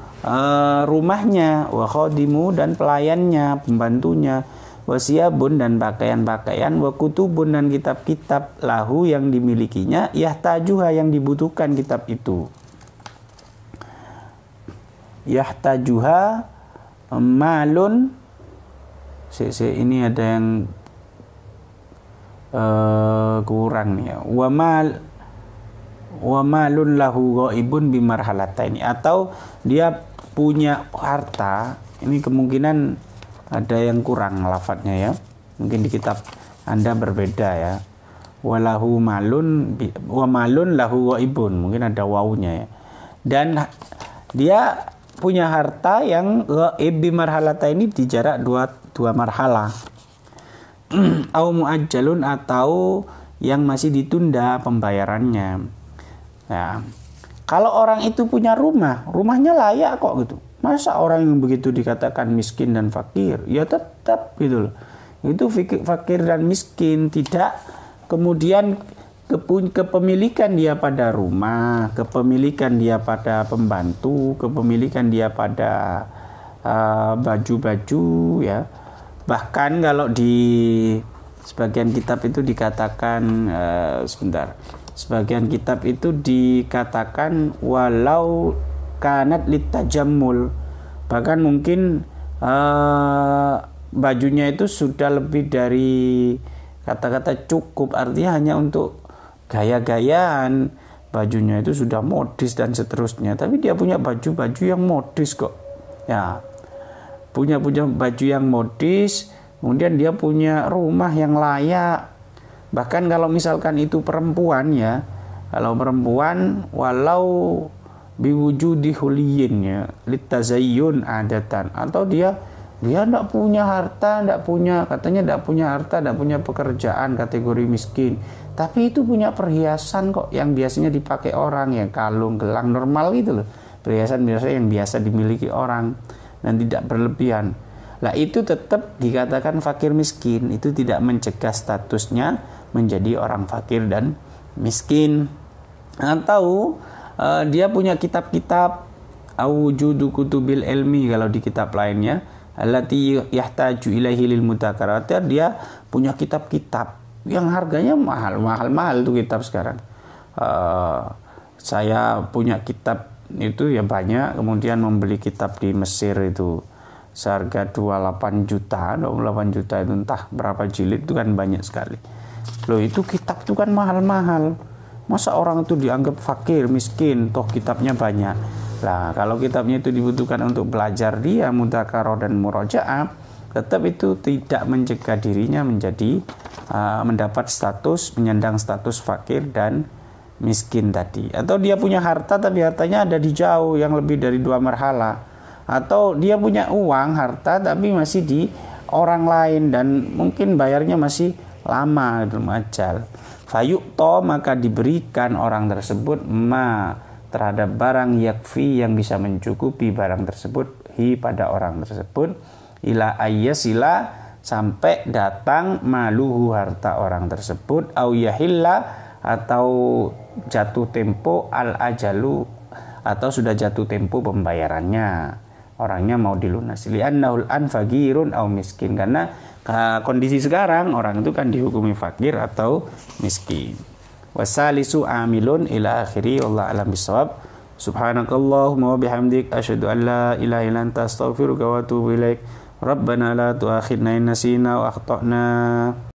rumahnya, wa khadimu dan pelayannya, pembantunya, wa siyabun dan pakaian-pakaian, wa kutubun dan kitab-kitab lahu yang dimilikinya, yahtajuha yang dibutuhkan kitab itu. Yahtajuha malun ini ada yang kurang nih ya. Wa malun lahu ghaibun bimarhalataini, atau dia punya harta, ini kemungkinan ada yang kurang lafadznya ya. Mungkin di kitab Anda berbeda ya. Wa malun lahu ghaibun, mungkin ada wawunya ya. Dan dia punya harta yang ghaib bimarhalataini di jarak dua marhalah. Au muajjalun atau yang masih ditunda pembayarannya. Nah, kalau orang itu punya rumahnya layak kok gitu. Masa orang yang begitu dikatakan miskin dan fakir? Ya tetap gitu loh. Itu fakir dan miskin, tidak kemudian kepemilikan dia pada rumah, kepemilikan dia pada pembantu, kepemilikan dia pada baju-baju ya. Bahkan kalau di sebagian kitab itu dikatakan sebagian kitab itu dikatakan walau kanat litajammul, bahkan mungkin bajunya itu sudah lebih dari kata-kata cukup, artinya hanya untuk gaya-gayaan, bajunya itu sudah modis dan seterusnya, tapi dia punya baju-baju yang modis kok ya, punya baju yang modis, kemudian dia punya rumah yang layak. Bahkan kalau misalkan itu perempuan ya, kalau perempuan walau biwujudi huliyin ya, litazayyun adatan, atau dia tidak punya harta, katanya tidak punya harta, tidak punya pekerjaan, kategori miskin, tapi itu punya perhiasan kok yang biasanya dipakai orang, yang kalung, gelang normal gitu loh, perhiasan biasa yang biasa dimiliki orang dan tidak berlebihan. Lah itu tetap dikatakan fakir miskin, itu tidak mencegah statusnya menjadi orang fakir dan miskin. Atau dia punya kitab-kitab awujudu kutubil ilmi kalau di kitab lainnya, allati yahtaju ilaihi lil mudzakarah. Dia punya kitab-kitab yang harganya mahal tuh kitab sekarang. Saya punya kitab itu ya banyak, kemudian membeli kitab di Mesir itu seharga 28 juta itu entah berapa jilid, itu kan banyak sekali. Loh, itu kitab itu kan mahal-mahal. Masa orang itu dianggap fakir, miskin, toh kitabnya banyak. Lah, kalau kitabnya itu dibutuhkan untuk belajar dia mudzakarah dan murojaah, tetap itu tidak mencegah dirinya menjadi mendapat status, menyandang status fakir dan miskin tadi. Atau dia punya harta tapi hartanya ada di jauh yang lebih dari 2 marhala. Atau dia punya uang, harta tapi masih di orang lain dan mungkin bayarnya masih lama, belum ajal. Fayu'to, maka diberikan orang tersebut terhadap barang yakfi yang bisa mencukupi barang tersebut pada orang tersebut ila ayyasila, sampai datang maluhu, harta orang tersebut, au yahilla, atau jatuh tempo al ajalu, atau sudah jatuh tempo pembayarannya, orangnya mau dilunasi, li'annahul an faqirun au miskin, karena kondisi sekarang orang itu kan dihukumi fakir atau miskin. Wasalisu amilun ila akhiri, wallahu alam bisawab. Subhanakallahumma wa bihamdik, asyhadu an la ilaha illa anta, astaghfiruka wa atubu ilaik. Rabbana la tu'akhidna in nasina wa akhtana.